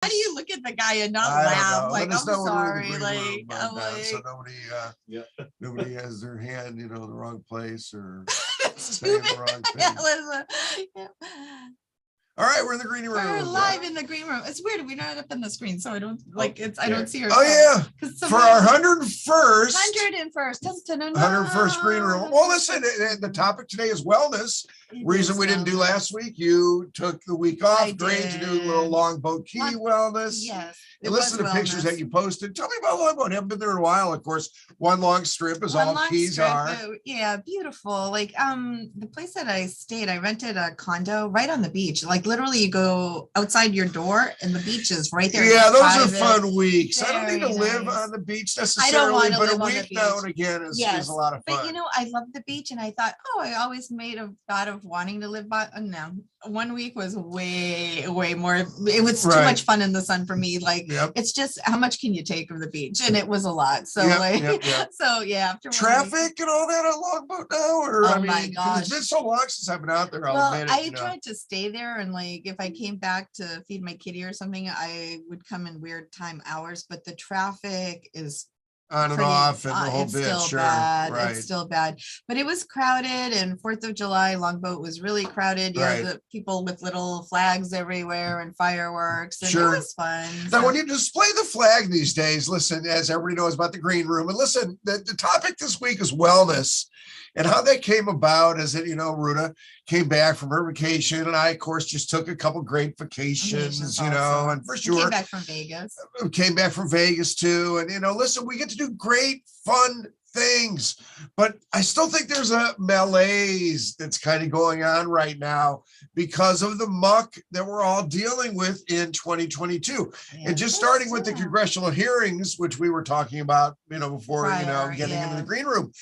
How do you look at the guy and not I don't laugh? know. Like, Let us I'm know when we're in sorry. the green Like, room, I'm like, so nobody has their hand, in the wrong place or that's saying stupid. the wrong Yeah, thing. listen. Yeah. All right, we're in the green room. We're live in the green room. It's weird. We're not up on the screen, so I don't like it's. I don't see her. Oh yeah, for our 101st 101st green room. Well, listen, the topic today is wellness. Reason we didn't do last week, you took the week off. Great to do a little Longboat Key wellness. Yes. And listen to pictures that you posted. Tell me about Longboat. I haven't been there in a while. Of course, one long strip is all keys are. Yeah, beautiful. Like the place that I stayed, I rented a condo right on the beach. Like literally you go outside your door and the beach is right there. Yeah, those are fun weeks. I don't need to live nice. on the beach necessarily, but a week now and again is a lot of fun. But I love the beach and I thought, I always thought of wanting to live by. No, 1 week was way more. It was too much fun in the sun for me. Like it's just how much can you take of the beach? And it was a lot. So so yeah, after traffic and all that on Longboat now, or my gosh, it's been so long since I've been out there. I tried to stay there, and like if I came back to feed my kitty or something, I would come in weird time hours. But the traffic is on and off and the whole it's bit. Still sure, bad. Right. It's still bad, but it was crowded. And 4th of July, Longboat was really crowded. You know, the people with little flags everywhere and fireworks. And it was fun. Now, when you display the flag these days, listen, as everybody knows about the green room, and listen, the topic this week is wellness. And how that came about is that, Ruta came back from her vacation. And I, of course, just took a couple great vacations, and for sure. Came back from Vegas. Came back from Vegas too. And, listen, we get to do great, fun things. But I still think there's a malaise that's kind of going on right now because of the muck that we're all dealing with in 2022. And just starting with the congressional hearings, which we were talking about, before, getting into the green room.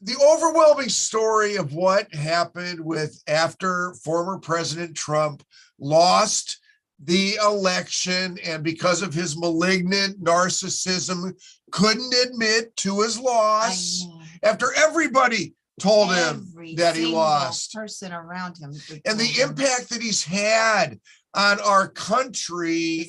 The overwhelming story of what happened after former President Trump lost the election and because of his malignant narcissism couldn't admit to his loss after everybody told him that he lost. Person around him and the impact that he's had on our country,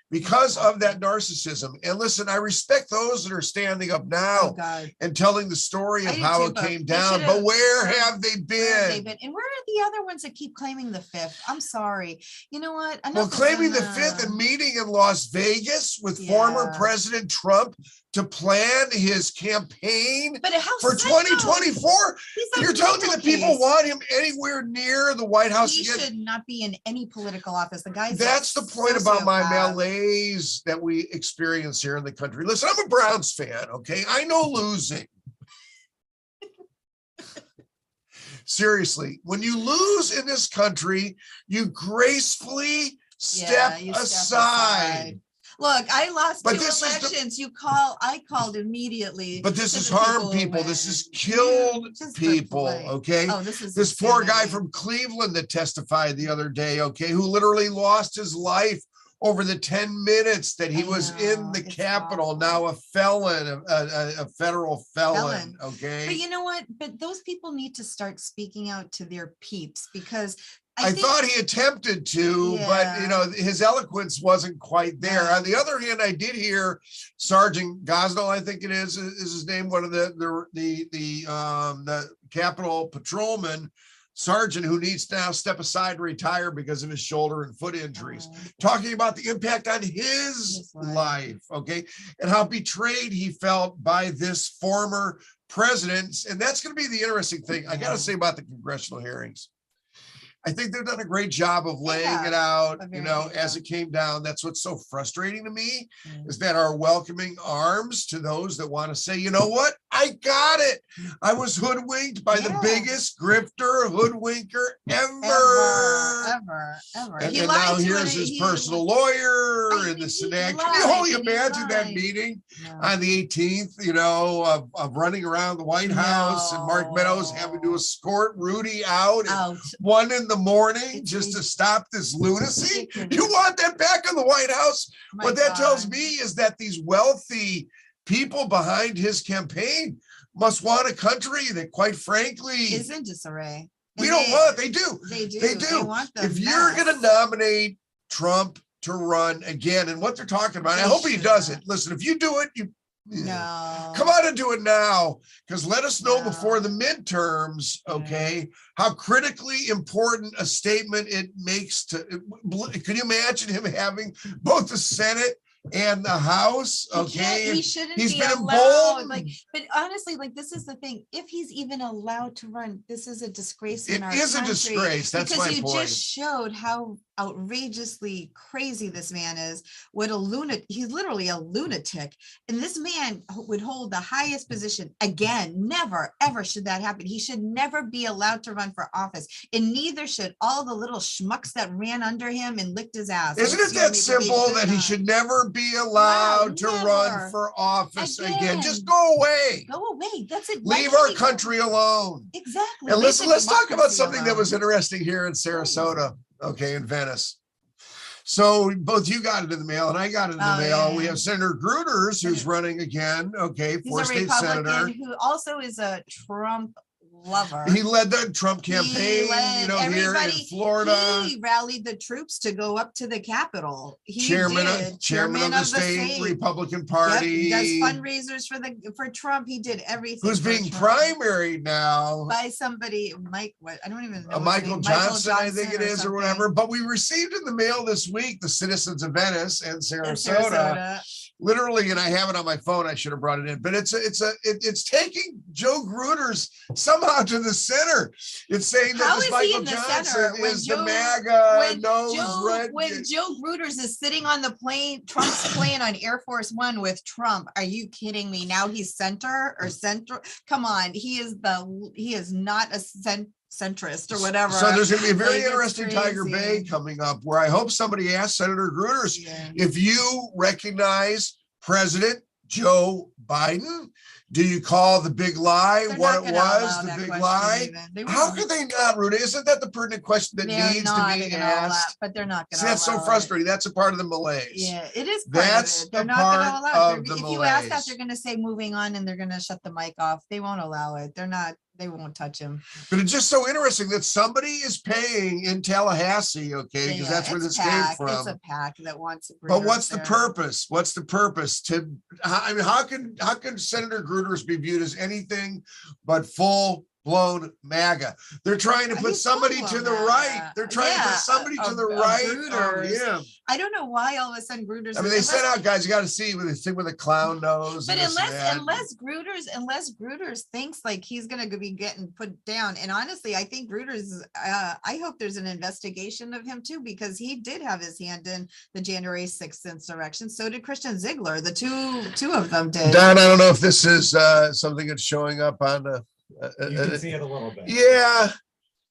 because of that narcissism. And listen, I respect those that are standing up now and telling the story of how it came down, but where have they been? And where are the other ones that keep claiming the 5th? I'm sorry. You know what? Well, claiming the 5th and meeting in Las Vegas with former President Trump to plan his campaign for 2024. You're telling me that people want him anywhere near the White House? He should not be in any political office. The guy's that's the point about my malaise that we experience here in the country. Listen, I'm a Browns fan. Okay, I know losing. Seriously, when you lose in this country, you gracefully step aside. Look, I lost 2 elections. I called immediately. But this has harmed people. This has killed people. Okay. Oh, this poor guy from Cleveland that testified the other day. Okay, who literally lost his life over the 10 minutes that he was in the Capitol. Now a felon, a federal felon. Okay. But you know what? But those people need to start speaking out to their peeps because. I thought he attempted to, but his eloquence wasn't quite there. On the other hand, I did hear Sergeant Gosnell, I think it is his name, one of the Capitol patrolman sergeant who needs to now step aside and retire because of his shoulder and foot injuries, talking about the impact on his life, and how betrayed he felt by this former president. And that's going to be the interesting thing. I got to say about the congressional hearings. I think they've done a great job of laying it out, as it came down. That's what's so frustrating to me is that our welcoming arms to those that want to say, you know what? I got it. I was hoodwinked by the biggest grifter, hoodwinker ever. And now here's his personal lawyer in the Senate. Can you only imagine that meeting on the 18th, of running around the White House and Mark Meadows having to escort Rudy out. 1 in the morning just to stop this lunacy? You want that back in the White House? What that tells me is that these wealthy people behind his campaign must want a country that, quite frankly, is in disarray. We don't want. They do. They do. If you're going to nominate Trump to run again. And what they're talking about, I hope he does it. Listen, if you do it, come out and do it now, because let us know before the midterms, okay, how critically important a statement it makes to. Can you imagine him having both the Senate and the House? Okay, he shouldn't be allowed. Like, but honestly, like, this is the thing. If he's even allowed to run, this is a disgrace in our country. It is a disgrace. That's my point. Because you just showed how outrageously crazy this man is. What a lunatic! He's literally a lunatic. And this man would hold the highest position again. Never, ever should that happen. He should never be allowed to run for office, and neither should all the little schmucks that ran under him and licked his ass. Isn't it that simple that he should never be allowed to run for office again? Just go away. Go away. That's it. Leave our country alone. Exactly. And listen, let's talk about something that was interesting here in Sarasota. Okay, in Venice. So both you got it in the mail and I got it in the mail. We have Senator Gruters, who's running again. Okay, he's a state Republican senator who also is a Trump lover. He led the Trump campaign, here in Florida. He rallied the troops to go up to the Capitol. Chairman of the state Republican Party. Does fundraisers for Trump. He did everything. Who's being primaried now by somebody, Mike? What, I don't even know. Michael Johnson, I think it is, or whatever. But we received in the mail this week the citizens of Venice and Sarasota. Literally, and I have it on my phone. I should have brought it in, but it's taking Joe Gruters somehow to the center. It's saying that this Michael Johnson is the MAGA red. When Joe Gruters is sitting on the plane, Trump's plane on Air Force One with Trump. Are you kidding me? Now he's center or central. Come on, he is not a centrist or whatever. So there's going to be a very interesting Tiger Bay coming up, where I hope somebody asks Senator Gruters if you recognize President Joe Biden. Do you call the big lie what it was, the big lie? How could they not, Ruta? Isn't that the pertinent question that needs to be asked? But they're not going to. See, that's so frustrating. That's a part of the malaise. Yeah, it is. That's they're not going to allow it. If you ask that, they're going to say moving on, and they're going to shut the mic off. They won't allow it. They're not. They won't touch him. But it's just so interesting that somebody is paying in Tallahassee, okay, because that's where this came from. It's a PAC that wants. But what's the purpose? What's the purpose? I mean, how can Senator Gruters be viewed as anything but full-blown MAGA? They're trying to put somebody to the right. They're trying to put somebody to the right of him. I don't know why all of a sudden Gruters. I mean, they sent out guys. You got to see with the thing with the clown nose. But unless Gruters thinks like he's going to be getting put down, and honestly, I think Gruters. I hope there's an investigation of him too, because he did have his hand in the January 6th insurrection. So did Christian Ziegler. The two of them did. Don, I don't know if this is something that's showing up on. You can see it a little bit. Yeah.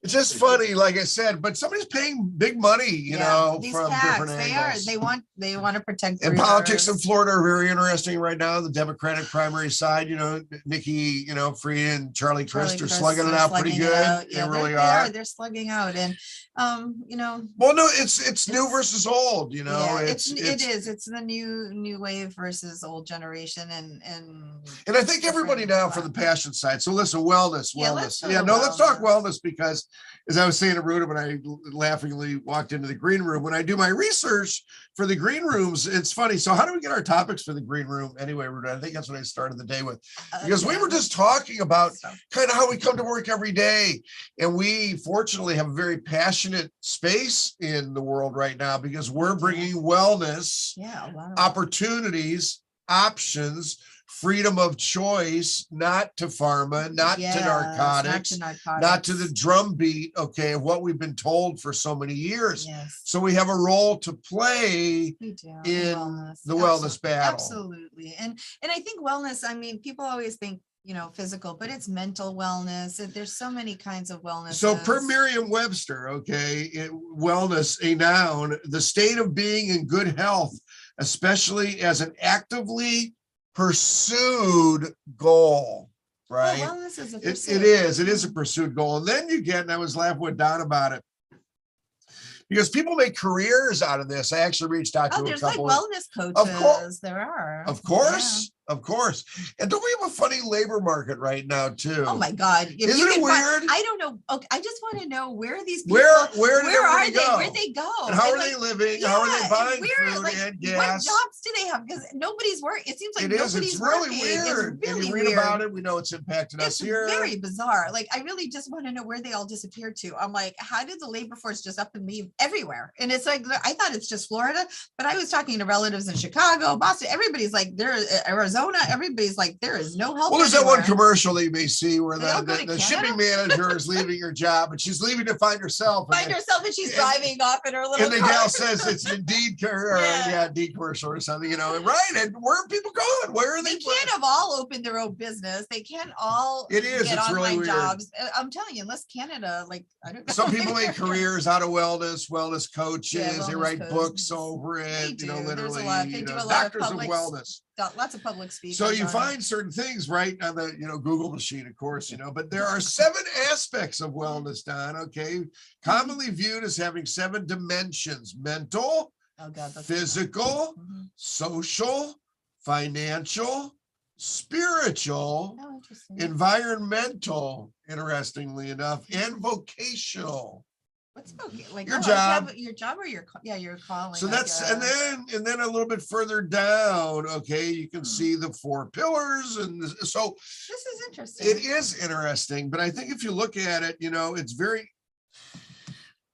It's just funny, like I said, but somebody's paying big money, you know, these from PACs, different angles. They want to protect. And politics in Florida are very interesting right now. The Democratic primary side, Nikki, Freed and Charlie Crist are slugging it out pretty good. They really are. They're slugging out, and Well, no, it's new versus old. It is. It's the new wave versus old generation, and I think everybody now from the passion side. So listen, wellness. Let's talk wellness, because as I was saying to Ruta when I laughingly walked into the green room, when I do my research for the green rooms, it's funny. So how do we get our topics for the green room anyway, Ruta? I think that's what I started the day with, because we were just talking about kind of how we come to work every day. And we fortunately have a very passionate space in the world right now, because we're bringing wellness, opportunities, options, freedom of choice, not to pharma, not to narcotics, not to the drumbeat, of what we've been told for so many years. So we have a role to play in the wellness battle. Absolutely. And I think wellness, I mean, people always think, physical, but it's mental wellness. There's so many kinds of wellness. So per Merriam-Webster, wellness, a noun, the state of being in good health, especially as an actively pursued goal, right? Well, wellness is a pursuit. It is a pursued goal. And then you get, and I was laughing with Don about it, because people make careers out of this. I actually reached out to a couple. There's like wellness coaches. Of course, there are. Of course. Of course. And don't we have a funny labor market right now too? Oh my God. Isn't it weird? I don't know. Okay, I just want to know where these people, where are they? Where'd they go? And how are they living? How are they buying food and gas? What jobs do they have? Because nobody's working. It seems like nobody's really working. Weird. It's really and you weird. read about it. We know it's impacted us here. It's very bizarre. Like, I really just want to know where they all disappeared to. I'm like, how did the labor force just up and leave everywhere? And it's like, I thought it's just Florida, but I was talking to relatives in Chicago, Boston. Everybody's like, Arizona. Everybody's like, there is no help. Well, there's anywhere. that one commercial that you may see where the shipping manager is leaving her job, and she's leaving to find herself. And she's driving off in her little. And the gal says it's an Indeed Indeed commercial or something, right? And where are people going? Where are they? They can't have all opened their own business. They can't all get it's online really weird. jobs. I'm telling you, unless Canada, like, I don't know. Some people make careers out of wellness coaches. Wellness they write coaches. Books over it. Literally. There's a lot. They do a lot doctors of public, wellness. Lots of public speakers. So you find certain things right on the Google machine, of course, but there are 7 aspects of wellness, Don. Okay, commonly viewed as having 7 dimensions: mental, physical, social, financial, spiritual, environmental, interestingly enough, and vocational. What's like your job? Your job or your calling. So that's and then a little bit further down, okay, you can see the 4 pillars, and so this is interesting. It is interesting, but I think if you look at it, it's very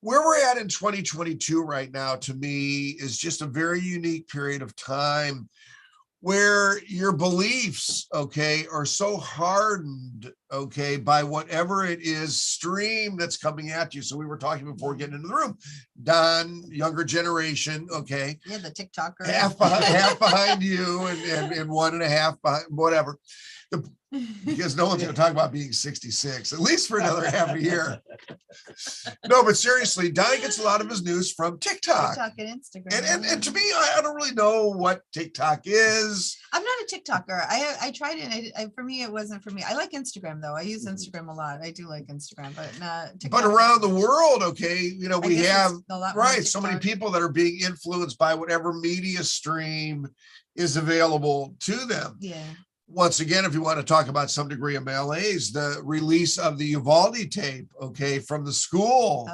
where we're at in 2022 right now. To me, is just a very unique period of time where your beliefs, okay, are so hardened, okay, by whatever it is stream that's coming at you. So we were talking before getting into the room, Don, younger generation, okay. Yeah, the TikToker. Half behind you and 1.5 behind, whatever. Because no one's going to talk about being 66, at least for another half a year. No, but seriously, Don gets a lot of his news from TikTok and Instagram. And to me, I don't really know what TikTok is. I'm not a TikToker. I tried it. For me, it wasn't for me. I like Instagram though. I use Instagram a lot. I do like Instagram, but not TikTok. But around the world, okay, we have so many TikTok. people that are being influenced by whatever media stream is available to them. Yeah. Once again, if you want to talk about some degree of malaise, the release of the Uvalde tape, okay, from the school,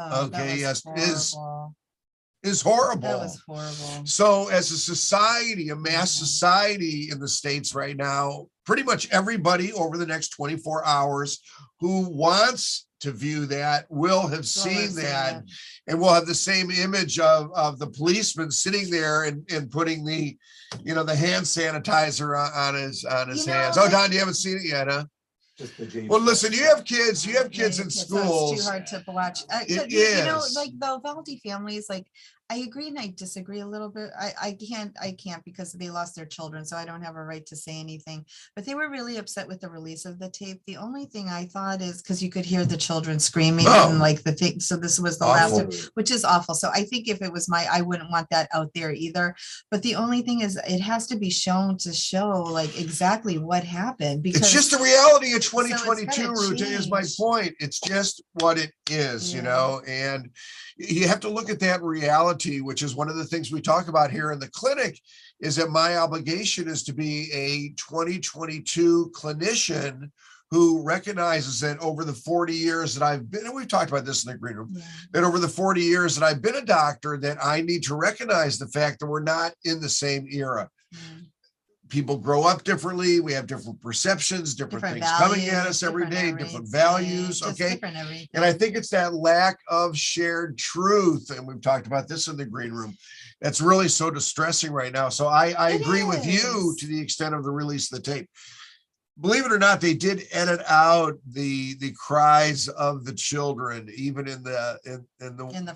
is horrible. That was horrible. So as a society, a mass society in the States right now, pretty much everybody over the next 24 hours who wants to view that will have seen that, and we'll have the same image of the policeman sitting there and putting the the hand sanitizer on his hands. Oh, Don, you haven't seen it yet, huh? Well, listen, you have kids in schools. It's too hard to watch. It is. Like the Uvalde families, like I agree and I disagree a little bit. I can't because they lost their children, so I don't have a right to say anything. But they were really upset with the release of the tape. The only thing I thought is because you could hear the children screaming and like the thing. So this was the awful. last, which is awful. So I think if it was I wouldn't want that out there either. But the only thing is it has to be shown to show like exactly what happened, because it's just the reality of 2022, Ruta, is my point. It's just what it is, and you have to look at that reality, which is one of the things we talk about here in the clinic, is that my obligation is to be a 2022 clinician who recognizes that over the 40 years that I've been, and we've talked about this in the green room, that over the 40 years that I've been a doctor, that I need to recognize the fact that we're not in the same era. People grow up differently. We have different perceptions, different things coming at us every day, different values. Okay. And I think it's that lack of shared truth. And we've talked about this in the green room. That's really so distressing right now. So I agree with you to the extent of the release of the tape. Believe it or not, they did edit out the cries of the children, even in the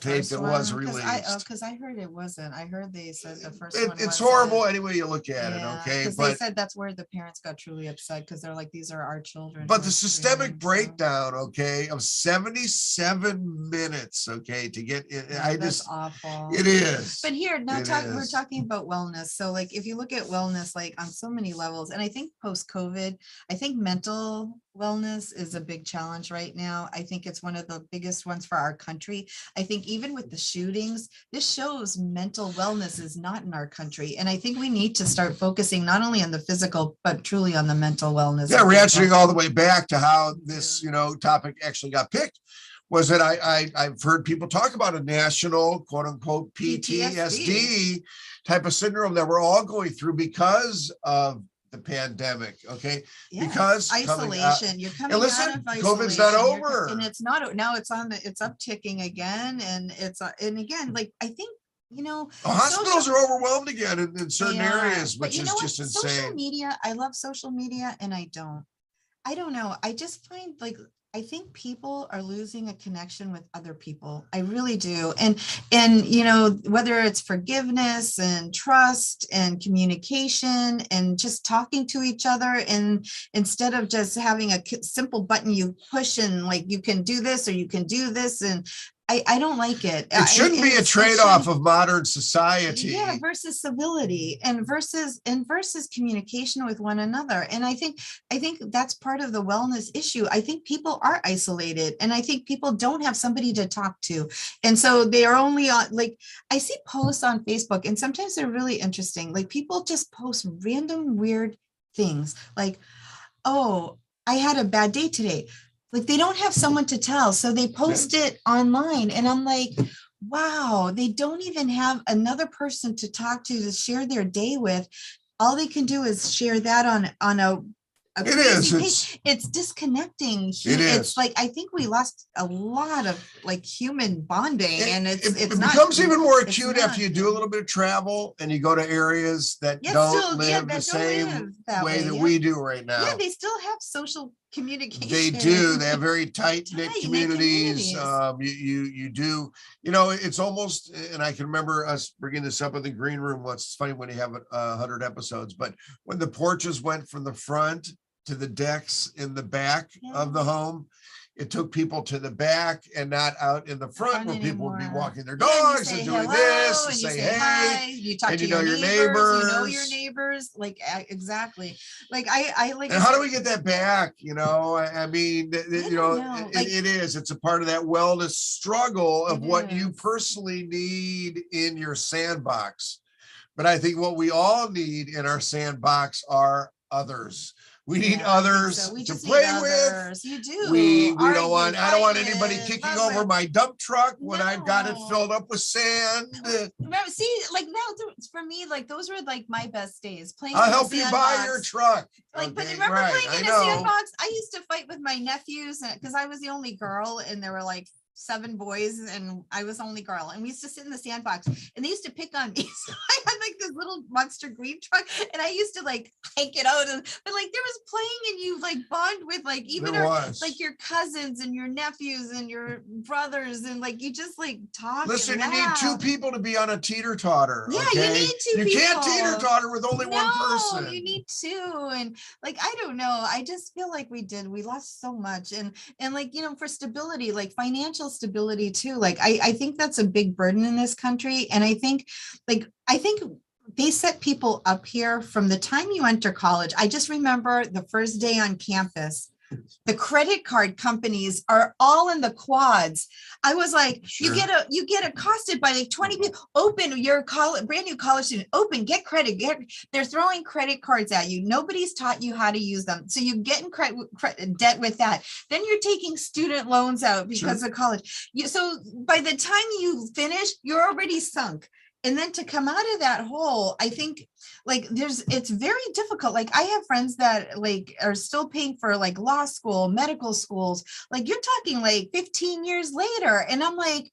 tape that was released. Because I heard it wasn't. I heard they said the first one. It's horrible any way you look at it. Okay, because they said that's where the parents got truly upset, because they're like, these are our children. But the systemic breakdown, okay, of 77 minutes, okay, to get it. That's awful. It is. But here now we're talking about wellness. So like if you look at wellness like on so many levels, and I think post-COVID, I think mental wellness is a big challenge right now. I think it's one of the biggest ones for our country. I think even with the shootings, this shows mental wellness is not in our country. And I think we need to start focusing not only on the physical, but truly on the mental wellness. Yeah, ratcheting all the way back to how this, topic actually got picked was that I've heard people talk about a national quote unquote PTSD type of syndrome that we're all going through because of the pandemic. Okay. Yes. Because isolation, you're coming out of isolation. COVID's not over. And it's not, now it's upticking again. And and again, like, I think, hospitals are overwhelmed again in certain areas, which is just insane. Social media, I love social media, and I don't know. I just find, like, I think people are losing a connection with other people. I really do. And whether it's forgiveness and trust and communication and just talking to each other, and instead of just having a simple button you push and like, you can do this or you can do this. And I don't like it. It shouldn't be a trade-off of modern society. Yeah, versus civility and versus communication with one another. And I think that's part of the wellness issue. I think people are isolated, and I think people don't have somebody to talk to. And so they are only on, like, I see posts on Facebook, and sometimes they're really interesting. Like, people just post random weird things like, oh, I had a bad day today. Like, they don't have someone to tell, so they post it online. And I'm like, wow, they don't even have another person to talk to share their day with. All they can do is share that on a it's disconnecting. It's like, I think we lost a lot of like human bonding, and it becomes even more acute after you do a little bit of travel and you go to areas that don't live the same way that we do right now. Yeah, they still have social communication. They do. They have very tight-knit communities. You do, it's almost, and I can remember us bringing this up in the green room once. It's funny when you have 100 episodes, but when the porches went from the front to the decks in the back of the home, it took people to the back and not out in the front where people would be walking their dogs and doing this and say hey. Hi. You talk to your neighbors. You know your neighbors. Like, exactly. Like, I like. And how do we get that back? I mean, it is. It's a part of that wellness struggle of what you personally need in your sandbox. But I think what we all need in our sandbox are others. We need others to play with. You do. I don't want anybody kicking over my dump truck when I've got it filled up with sand. Remember, see, like, now for me, like, those were like my best days playing. I'll help you buy your truck. Like, but remember playing in a sandbox? I used to fight with my nephews because I was the only girl, and there were like 7 boys and I was the only girl, and we used to sit in the sandbox and they used to pick on me. So I had like this little monster green truck, and I used to like hike it out, but like there was playing, and you like bond with like even like your cousins and your nephews and your brothers, and like you just like talk. Listen, you need 2 people to be on a teeter-totter. Yeah, you need 2 people. You can't teeter-totter with only one person. You need 2. And like, I don't know, I just feel like we lost so much, and like, for stability, like financial stability too. Like, I think that's a big burden in this country. And I think they set people up here from the time you enter college. I just remember the first day on campus, the credit card companies are all in the quads. I was like, you get accosted by like 20 people. Open your brand new college student. Open, get credit. They're throwing credit cards at you. Nobody's taught you how to use them. So you get in debt with that. Then you're taking student loans out because of college. So by the time you finish, you're already sunk. And then to come out of that hole, I think like it's very difficult. Like, I have friends that like are still paying for like law school, medical schools. Like, you're talking like 15 years later. And I'm like,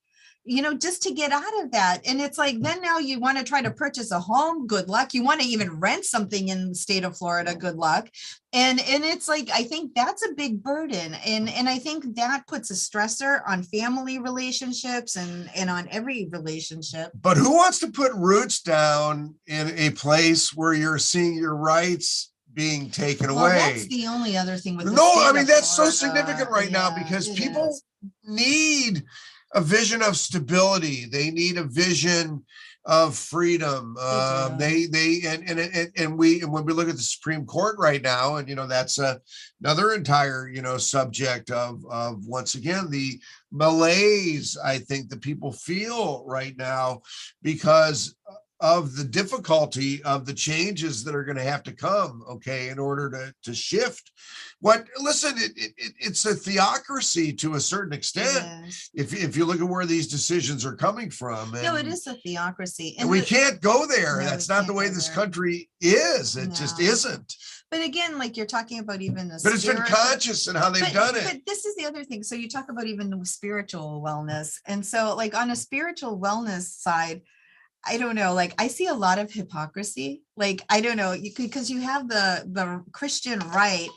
just to get out of that. And it's like, then now you want to try to purchase a home. Good luck. You want to even rent something in the state of Florida. Good luck. And it's like, I think that's a big burden. And I think that puts a stressor on family relationships and on every relationship. But who wants to put roots down in a place where you're seeing your rights being taken away? That's the only other thing with that's so significant right now, because people need a vision of stability. They need a vision of freedom. They And when we look at the Supreme Court right now, and that's another entire subject of once again the malaise I think that people feel right now because of the difficulty of the changes that are going to have to come, okay, in order to shift. It's a theocracy to a certain extent. If you look at where these decisions are coming from. No, it is a theocracy. And we can't go there. That's not the way this country is. It just isn't. But again, like you're talking about even but it's been conscious in how they've done it. But this is the other thing. So you talk about even spiritual wellness. And so like on a spiritual wellness side, I don't know, like I see a lot of hypocrisy. Like, I don't know, because you have the Christian right.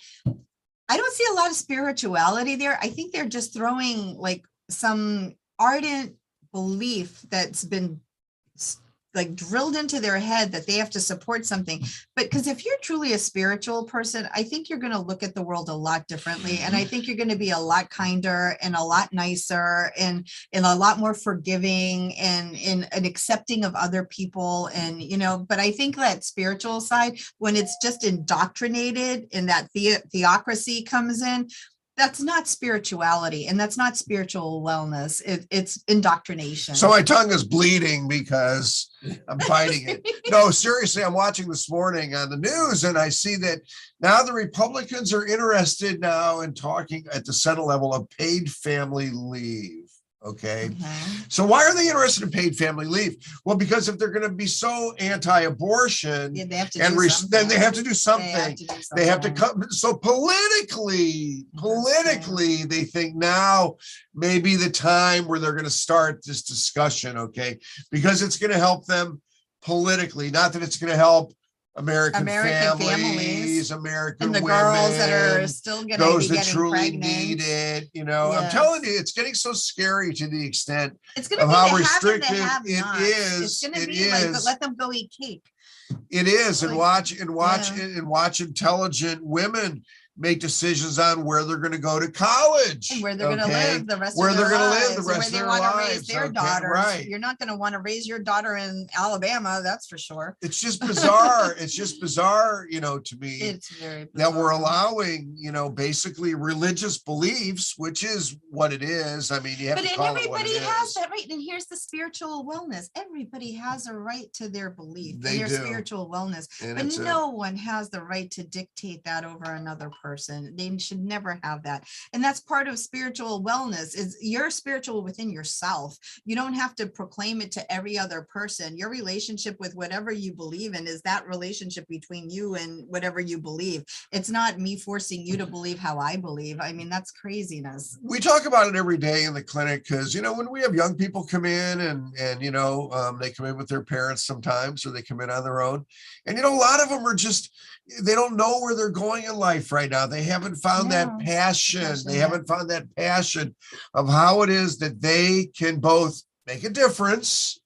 I don't see a lot of spirituality there. I think they're just throwing like some ardent belief that's been like drilled into their head that they have to support something. But because if you're truly a spiritual person, I think you're going to look at the world a lot differently. And I think you're going to be a lot kinder and a lot nicer and a lot more forgiving and accepting of other people. And, but I think that spiritual side, when it's just indoctrinated and that theocracy comes in, that's not spirituality and that's not spiritual wellness. It's indoctrination. So my tongue is bleeding because I'm fighting it. No, seriously, I'm watching this morning on the news and I see that now the Republicans are interested now in talking at the Senate level of paid family leave. Okay. So why are they interested in paid family leave? Well, because if they're going to be so anti-abortion, they have to then they have to do something. They have to come. So politically, they think now may be the time where they're going to start this discussion. Okay. Because it's going to help them politically, not that it's going to help American families, American and the women, girls that are still going to be getting pregnant. Need it, I'm telling you, it's getting so scary to the extent it's going to of be how restrictive it is. It's going to be like, but let them go eat cake. It is, and watch intelligent women make decisions on where they're going to go to college and where they're going to live the rest of their lives, where they want to raise their daughters. Right. You're not going to want to raise your daughter in Alabama, that's for sure. It's just bizarre. It's just bizarre, to me. It's very bizarre. That we're allowing, basically religious beliefs, which is what it is. I mean, you have to call it what it is. Everybody has that right. And here's the spiritual wellness. Everybody has a right to their belief and their spiritual wellness, but no one has the right to dictate that over another person. They should never have that. And that's part of spiritual wellness is you're spiritual within yourself. You don't have to proclaim it to every other person. Your relationship with whatever you believe in is that relationship between you and whatever you believe. It's not me forcing you to believe how I believe. I mean, that's craziness. We talk about it every day in the clinic because, when we have young people come in and they come in with their parents sometimes, or they come in on their own. And, a lot of them are just, they don't know where they're going in life right now. They haven't found that passion. They haven't found that passion of how it is that they can both make a difference,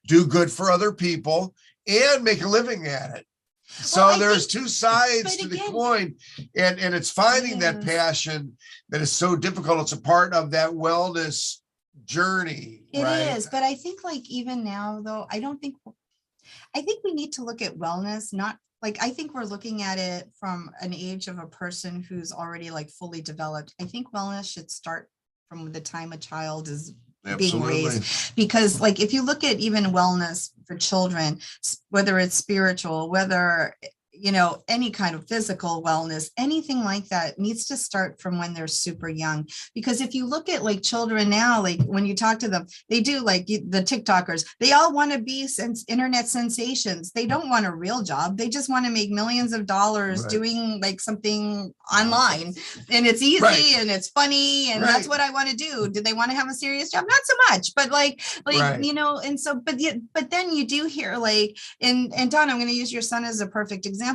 do good for other people, and make a living at it. So there's two sides to the coin, and it's finding that passion that is so difficult. It's a part of that wellness journey. It is, but I think like even now though, I think we need to look at wellness, not like, I think we're looking at it from an age of a person who's already like fully developed. I think wellness should start from the time a child is being raised, because like, if you look at even wellness for children, whether it's spiritual, whether any kind of physical wellness, anything like that needs to start from when they're super young. Because if you look at like children now, like when you talk to them, they do like the TikTokers, they all want to be internet sensations. They don't want a real job. They just want to make millions of dollars doing like something online, and it's easy and it's funny. And that's what I want to do. Do they want to have a serious job? Not so much, but and so, but then you do hear like, and Don, I'm going to use your son as a perfect example.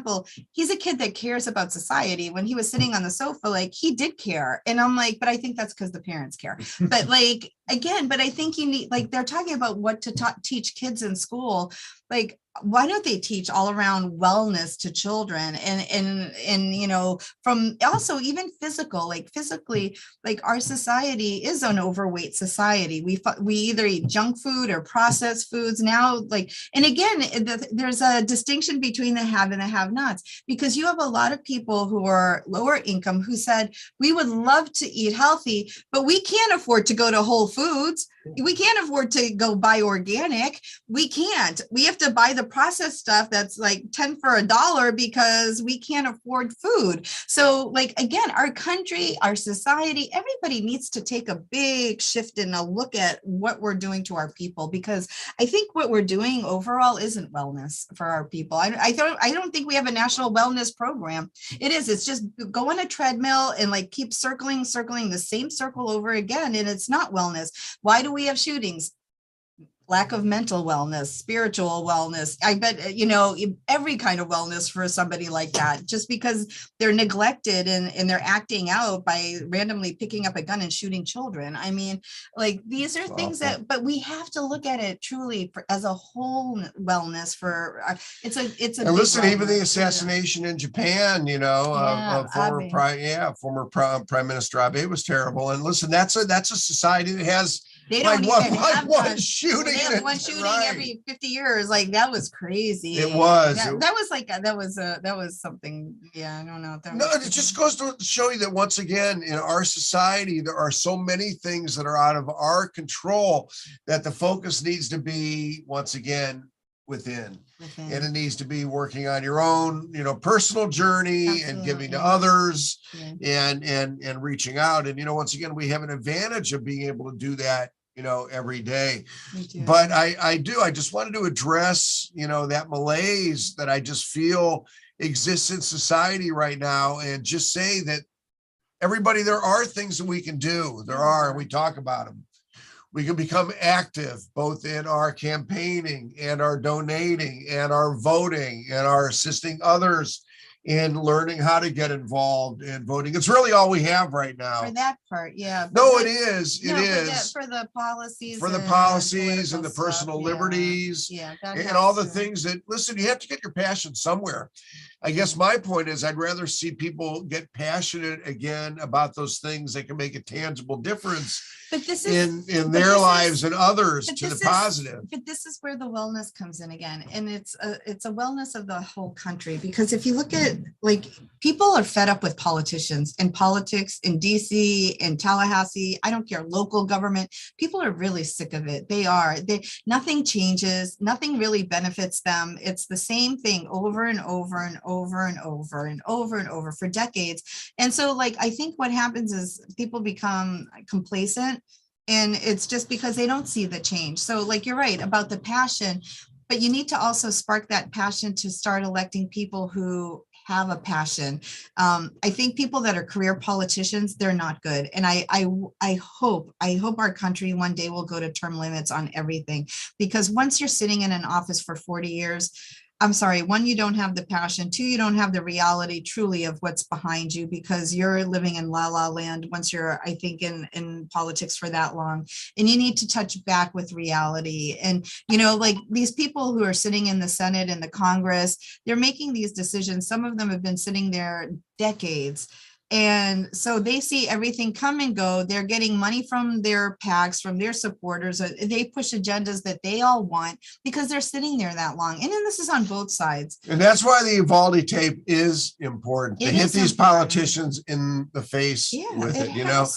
He's a kid that cares about society. When he was sitting on the sofa, like he did care. And I'm like, but I think that's because the parents care. But like, again, but I think you need, like they're talking about what to teach kids in school. Like why don't they teach all around wellness to children and you know, from also even physical, like physically, like our society is an overweight society. We either eat junk food or processed foods now, like, and again, there's a distinction between the have and the have nots, because you have a lot of people who are lower income who said, we would love to eat healthy, but we can't afford to go to Whole Foods. We can't afford to go buy organic. We can't. We have to buy the processed stuff that's like 10 for $1 because we can't afford food. So like, again, our country, our society, everybody needs to take a big shift and a look at what we're doing to our people, because I think what we're doing overall isn't wellness for our people. I don't think we have a national wellness program. It's just go on a treadmill and like keep circling the same circle over again. And it's not wellness. Why do we have shootings? Lack of mental wellness, spiritual wellness. I bet, you know, every kind of wellness for somebody like that, just because they're neglected and they're acting out by randomly picking up a gun and shooting children. I mean, like, these are things that, but we have to look at it truly as a whole wellness for, it's a. And listen, even the assassination in Japan, you know, of former Prime Minister Abe was terrible. And listen, that's a society that has, they don't like one shooting. They have one shooting every 50 years. Like, that was crazy. It was. That was something. Yeah, I don't know. It just goes to show you that once again, in our society, there are so many things that are out of our control that the focus needs to be, once again, within. And it needs to be working on your own, you know, personal journey. Absolutely. And giving to others. Yeah. and reaching out. And, you know, once again, we have an advantage of being able to do that, you know, every day. But I just wanted to address, you know, that malaise that I just feel exists in society right now, and just say that everybody, there are things that we can do. There are, and we talk about them. We can become active both in our campaigning and our donating and our voting and our assisting others in learning how to get involved in voting. It's really all we have right now. For that part, yeah. No, it is. It is. For the policies. For the policies and the personal liberties. Yeah. And all the things that, listen, you have to get your passion somewhere. I guess my point is, I'd rather see people get passionate again about those things that can make a tangible difference in their lives and others to the positive. But this is where the wellness comes in again. And it's a wellness of the whole country, because if you look at, like, people are fed up with politicians and politics in DC and Tallahassee. I don't care, local government. People are really sick of it. Nothing changes. Nothing really benefits them. It's the same thing over and over and over and over and over and over for decades. And so, like, I think what happens is people become complacent, and it's just because they don't see the change. So, like, you're right about the passion, but you need to also spark that passion to start electing people who have a passion. I think people that are career politicians, they're not good. And I hope our country one day will go to term limits on everything, because once you're sitting in an office for 40 years, I'm sorry, one, you don't have the passion. Two, you don't have the reality truly of what's behind you, because you're living in la la land once you're, I think, in politics for that long. And you need to touch back with reality. And, you know, like, these people who are sitting in the Senate and the Congress, they're making these decisions. Some of them have been sitting there decades. And so they see everything come and go. They're getting money from their PACs, from their supporters. They push agendas that they all want because they're sitting there that long. And then this is on both sides. And that's why the Uvalde tape is important. To hit these politicians in the face with it, you know.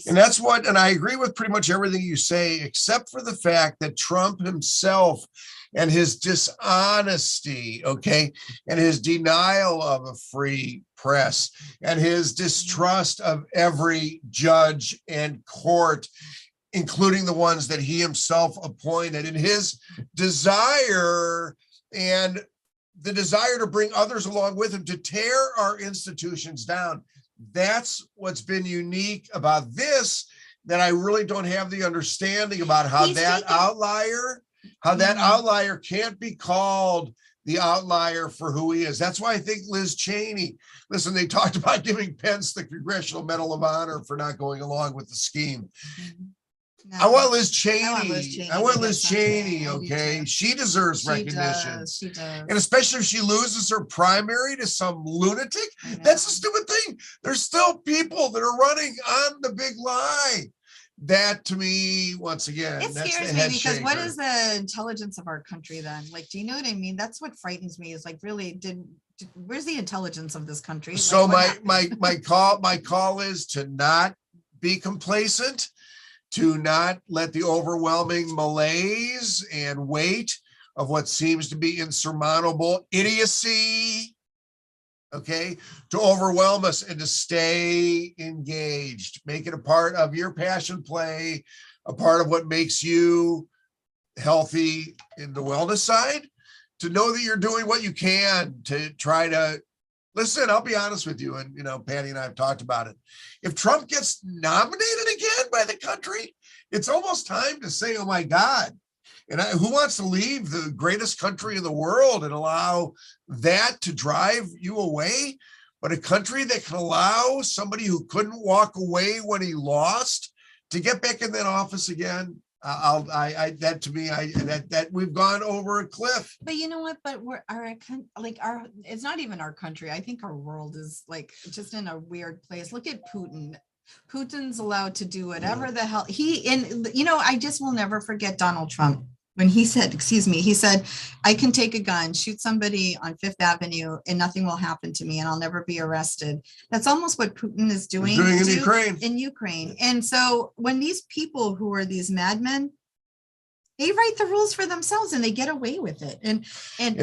And that's what, and I agree with pretty much everything you say, except for the fact that Trump himself and his dishonesty, and his denial of a free press, and his distrust of every judge and court, including the ones that he himself appointed, and his desire and the desire to bring others along with him to tear our institutions down. That's what's been unique about this, that I really don't have the understanding about how that outlier can't be called the outlier for who he is. That's why I think Liz Cheney, listen, they talked about giving Pence the Congressional Medal of Honor for not going along with the scheme. No. I want Liz Cheney. I want Liz Cheney. Okay. She deserves recognition. She does. And especially if she loses her primary to some lunatic. That's the stupid thing. There's still people that are running on the big lie. That to me, once again, it scares me because what is the intelligence of our country then? Like, do you know what I mean? That's what frightens me is like, really, where's the intelligence of this country? So my call is to not be complacent, to not let the overwhelming malaise and weight of what seems to be insurmountable idiocy, okay, to overwhelm us, and to stay engaged. Make it a part of your passion play, a part of what makes you healthy in the wellness side, to know that you're doing what you can to try to listen. I'll be honest with you, and Patty and I have talked about it. If Trump gets nominated again by the country, it's almost time to say, oh my God. And who wants to leave the greatest country in the world and allow that to drive you away? But a country that can allow somebody who couldn't walk away when he lost to get back in that office again. That to me, that we've gone over a cliff. But you know what? But it's not even our country. I think our world is like just in a weird place. Look at Putin. Putin's allowed to do whatever the hell I just will never forget Donald Trump when he said, I can take a gun, shoot somebody on Fifth Avenue and nothing will happen to me and I'll never be arrested. That's almost what Putin is doing in Ukraine. And so when these people who are these madmen, they write the rules for themselves and they get away with it. And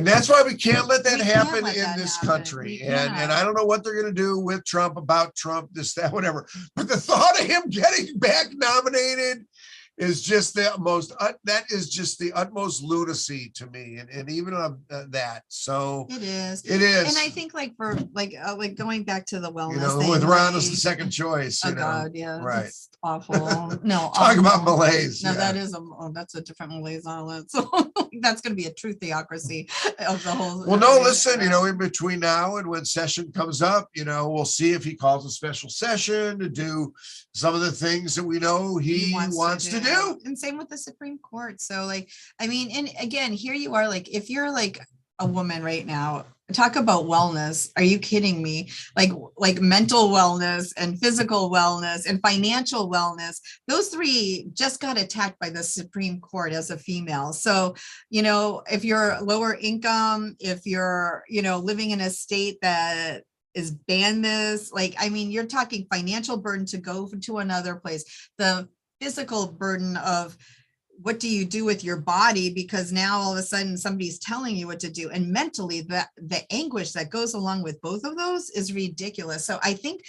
that's why we can't let that happen in this country. And I don't know what they're going to do with Trump, about Trump, this, that, whatever. But the thought of him getting back nominated is just the utmost lunacy to me. And even that. So it is. And I think like going back to the wellness thing, with Ron as the second choice. God, yeah. Right. It's awful. No. Talk about malaise. No, that's a different malaise on it. So that's going to be a true theocracy of the whole. Well, no, listen, in between now and when session comes up, we'll see if he calls a special session to do some of the things that we know he wants to do. And same with the Supreme Court. So and again, here you are, if you're a woman right now, talk about wellness. Are you kidding me? Like mental wellness and physical wellness and financial wellness. Those three just got attacked by the Supreme Court as a female. So, if you're lower income, if you're, living in a state that is banned this, you're talking financial burden to go to another place, the physical burden of what do you do with your body, because now all of a sudden somebody's telling you what to do, and mentally the anguish that goes along with both of those is ridiculous. So I think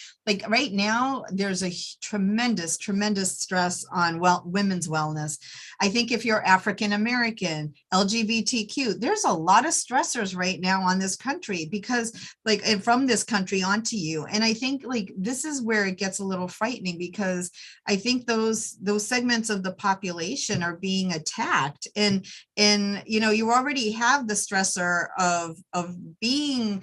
right now there's a tremendous stress on women's wellness. I think if you're African American, LGBTQ, there's a lot of stressors right now on this country because and from this country onto you. And I think this is where it gets a little frightening, because I think those segments of the population are being attacked, and you already have the stressor of being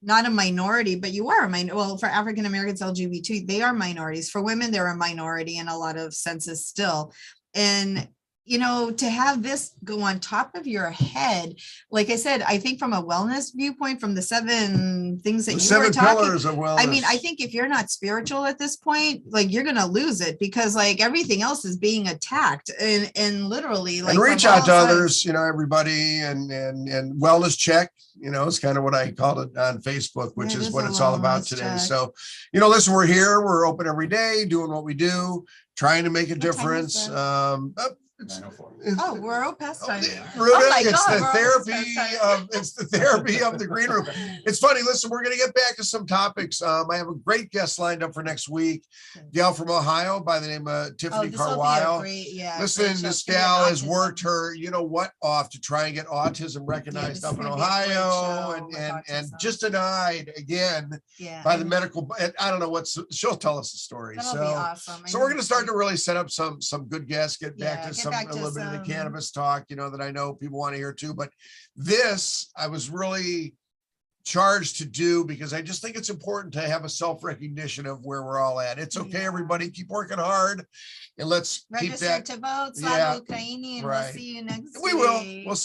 not a minority, but you are a minority. Well, for African Americans, LGBT, they are minorities. For women, they're a minority in a lot of senses still. And to have this go on top of your head, like I said, I think from a wellness viewpoint, from the 7 things that you were talking, pillars of wellness. I think if you're not spiritual at this point, you're going to lose it, because everything else is being attacked and literally and reach out to others, everybody, and wellness check, it's kind of what I called it on Facebook, which is what it's all about today. Check. So, listen, we're here, we're open every day, doing what we do, trying to make a difference. We're past time. It's the therapy of the green room. It's funny. Listen, we're going to get back to some topics. I have a great guest lined up for next week. Gal from Ohio by the name of Tiffany Carlisle. Listen, this gal has worked her, off to try and get autism recognized up in Ohio, and just denied again by the medical. I don't know she'll tell us the story. That'll be awesome. So we're going to start to really set up some good guests. Get back to a little bit of the cannabis talk, that I know people want to hear too. But this, I was really charged to do, because I just think it's important to have a self-recognition of where we're all at. It's okay, everybody, keep working hard, and let's Register keep that. to vote, Yeah, Slava Ukraini, and right. we'll see you next We will. week. We'll see.